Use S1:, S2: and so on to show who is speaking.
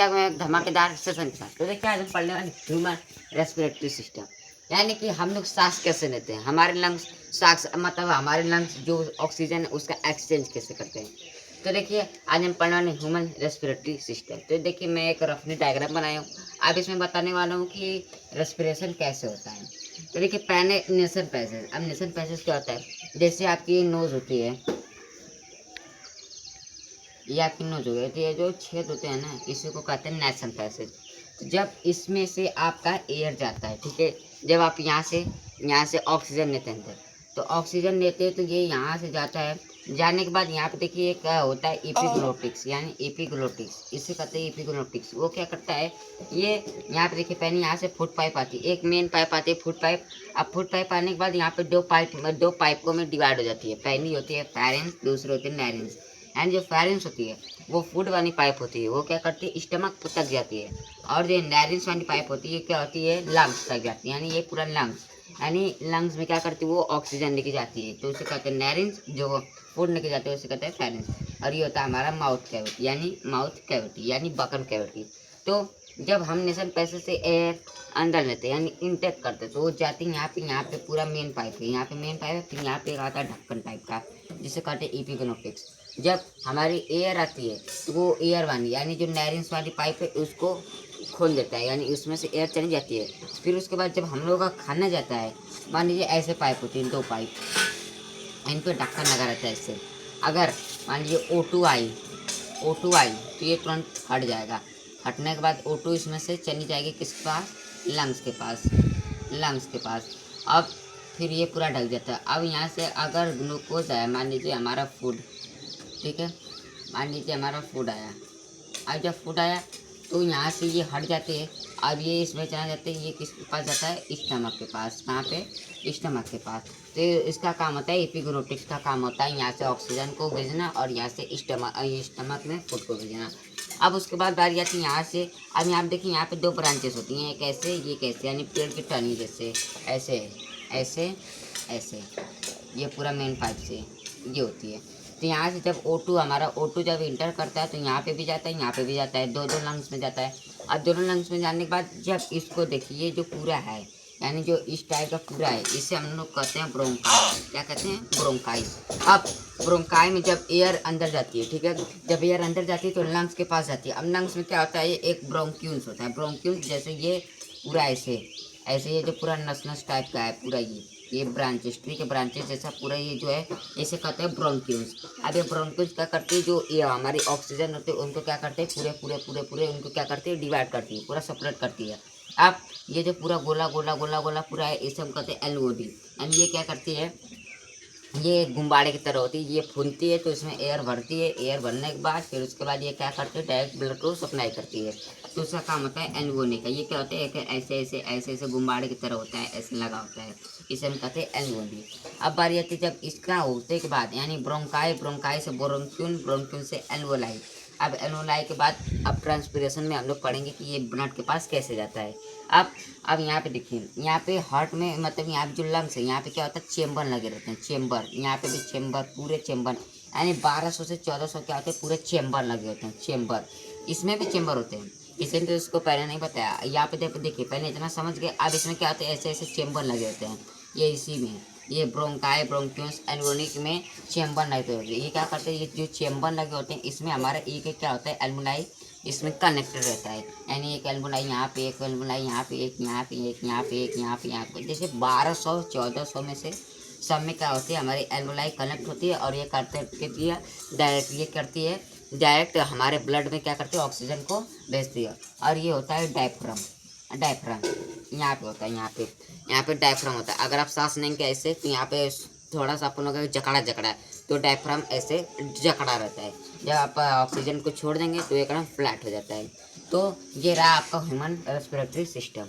S1: देखिए मैं एक धमाकेदार सेशन के साथ। तो देखिए आज हम पढ़ने वाले ह्यूमन रेस्पिरेटरी सिस्टम, यानी कि हम लोग सांस कैसे लेते हैं, हमारे लंग्स सांस मतलब हमारे लंग्स जो ऑक्सीजन है उसका एक्सचेंज कैसे करते हैं। तो देखिए आज हम पढ़ने वाले ह्यूमन रेस्पिरेटरी सिस्टम। तो देखिए मैं एक रफली डायग्राम बनाया हूँ, अब इसमें बताने वाला हूँ कि रेस्पिरेशन कैसे होता है। तो देखिए पहले नेसन पैसेज। अब नेसन पैसेज क्या होता है, जैसे आपकी नोज होती है, ये आपकी नोज हो गई, तो ये जो छेद होते हैं ना इसी को कहते हैं नेसन पैसेज। तो जब इसमें से आपका एयर जाता है, ठीक है, जब आप यहाँ से ऑक्सीजन लेते हैं अंदर, तो ऑक्सीजन लेते हैं तो ये यहाँ से जाता है। जाने के बाद यहाँ पे देखिए एक होता है एपिग्लोटिक्स, यानी एपिग्लोटिक्स इसे कहते हैं एपिग्लोटिक्स। वो क्या करता है, ये यहाँ पे देखिए पहले यहाँ से फुट पाइप आती है, एक मेन पाइप आती है फुट पाइप। अब फुट पाइप आने के बाद यहाँ पे दो पाइपों में डिवाइड हो जाती है। पहली होती है फेरेंस, दूसरी होती है नैरेंस। एंड जो फेरेंस होती है वो फूड वाली पाइप होती है, वो क्या करती है स्टमक तक जाती है। और जो नैरेंस वाली पाइप होती है क्या होती है, लंग्स तक जाती है, यानी ये पूरा लंग्स, यानी लंग्स में क्या करती है वो ऑक्सीजन लेके जाती है, तो उसे कहते हैं नैरेंस। जो फूड लेके जाते हैं उसे कहते हैं फेरेंस। और ये होता है हमारा माउथ कैविटी, यानी बकन कैविटी। तो जब हम नेसल पैसेज से एयर अंदर लेते हैं यानी इनटेक करते हैं, तो वो जाती है यहाँ पे पूरा मेन पाइप है, यहाँ पे मेन पाइप है, फिर यहाँ पे एक आता है ढक्कन टाइप का जिसे कहते हैं एपिग्लोटिक्स। जब हमारी एयर आती है तो वो एयर वाली यानी जो नैरेंस वाली पाइप है उसको खोल देता है, यानी उसमें से एयर चली जाती है। फिर उसके बाद जब हम लोगों का खाना जाता है, मान लीजिए ऐसे पाइप होती है, दो पाइप, इन पर ढक्कन लगा रहता है इससे। अगर मान लीजिए O2 आई तो ये तुरंत हट जाएगा। हटने के बाद O2 इसमें से चली जाएगी किसके पास, लंग्स के पास। अब फिर ये पूरा ढक जाता है। अब यहाँ से अगर ग्लूकोज आया, मान लीजिए हमारा फूड, ठीक है, मान लीजिए हमारा फूड आया। अब जब फूड आया तो यहाँ से ये हट जाते हैं। अब ये इसमें चला जाते हैं, ये किसके पास जाता है, स्टमक के पास। कहाँ पे, स्टमक के पास। तो इसका काम होता है एपिग्लोटिक्स का काम होता है यहाँ से ऑक्सीजन को भेजना और यहाँ से स्टमक में फूड को भेजना। अब उसके बाद बारी आती है यहाँ से। अब यहाँ पे देखिए यहाँ पे दो ब्रांचेस होती हैं, एक ऐसे ये कैसे, यानी पेड़ की टहनी जैसे, ऐसे ऐसे ऐसे, ये पूरा मेन पाइप से ये होती है। तो यहाँ से जब O2 जब इंटर करता है तो यहाँ पे भी जाता है, यहाँ पे भी जाता है, दो लंग्स में जाता है। अब दोनों लंग्स में जाने के बाद जब इसको देखिए जो पूरा है, यानी जो इस टाइप का पूरा है, इसे हम लोग कहते हैं ब्रोंकाई। क्या कहते हैं, ब्रोंकाई। अब ब्रोंकाई में जब एयर अंदर जाती है, ठीक है, जब एयर अंदर जाती है तो लंग्स के पास जाती है। अब लंग्स में क्या होता है, एक ब्रोंक्यूल्स होता है। ब्रोंक्यूल्स जैसे ये पूरा ऐसे ऐसे, ये जो पूरा नस टाइप का है पूरा, ये ब्रांचेस, ट्री के ब्रांचेस जैसा पूरा ये जो है इसे कहते हैं ब्रोंक्यूल्स। अब ये ब्रोंक्यूल्स क्या करते हैं, जो ये हमारी ऑक्सीजन होते हैं उनको क्या करते हैं, पूरे उनको क्या करते हैं, डिवाइड करती है, पूरा सेपरेट करती है। अब ये जो पूरा गोला पूरा है, इसे हम कहते हैं एलओडी। एंड ये क्या करती है, ये गुब्बारे की तरह होती है, ये फूलती है तो इसमें एयर भरती है। एयर भरने के बाद फिर उसके बाद ये क्या करती है, डायरेक्ट ब्लड को सप्लाई करती है। तो उसका काम होता है एल्वोनी का। ये क्या होता है, एक ऐसे गुब्बारे की तरह होता है, ऐसे लगा होता है, इसे हम कहते हैं एल्वोनी। अब बारी आती है जब इसका होते के बाद, यानी ब्रोंकाई से ब्रोंक्यूल से एल्वोलाई। अब एल्वोलाई के बाद अब ट्रांसपिरेशन में हम लोग पढ़ेंगे कि ये ब्लड के पास कैसे जाता है। अब यहाँ पे देखिए, यहाँ पे हार्ट में मतलब यहाँ पे जो लंग्स है, यहाँ पे क्या होता है, चेम्बर लगे रहते हैं, चेम्बर। यहाँ पे भी चेम्बर, पूरे चेम्बर, यानी 1200 से 1400 क्या होते हैं, पूरे चेम्बर लगे होते हैं, चेम्बर। इसमें भी चेम्बर होते हैं, इसलिए तो इसको पहले नहीं बताया। यहाँ पे देखिए पहले इतना समझ गए। अब इसमें क्या होते हैं, ऐसे चेम्बर लगे होते हैं, ये इसी में, ये ब्रोंकाई, ब्रोंक्यूल्स, एल्वोनिक में चेम्बर लगे होते हैं। ये क्या करते हैं, ये जो चेम्बर लगे होते हैं इसमें हमारा एक क्या होता है, एल्वोलाई इसमें कनेक्टेड रहता है। यानी एक एल्वोलाई यहाँ पे, एक एल्वोलाई यहाँ पे, एक यहाँ पे, एक यहाँ पे, एक यहाँ पे, यहाँ पे, जैसे 1200 1400 में से सब में क्या होती है, हमारी एल्वोलाई कनेक्ट होती है। और ये करती है डायरेक्ट हमारे ब्लड में क्या करती है, ऑक्सीजन को भेजती है। और ये होता है डायफ्राम यहाँ पे होता है, यहाँ पे डायफ्राम होता है। अगर आप सांस लेंगे ऐसे तो यहाँ पे थोड़ा सा अपन लोग जकड़ा है, तो डायफ्राम ऐसे जकड़ा रहता है। जब आप ऑक्सीजन को छोड़ देंगे तो एकदम फ्लैट हो जाता है। तो ये रहा आपका ह्यूमन रेस्पिरेटरी सिस्टम।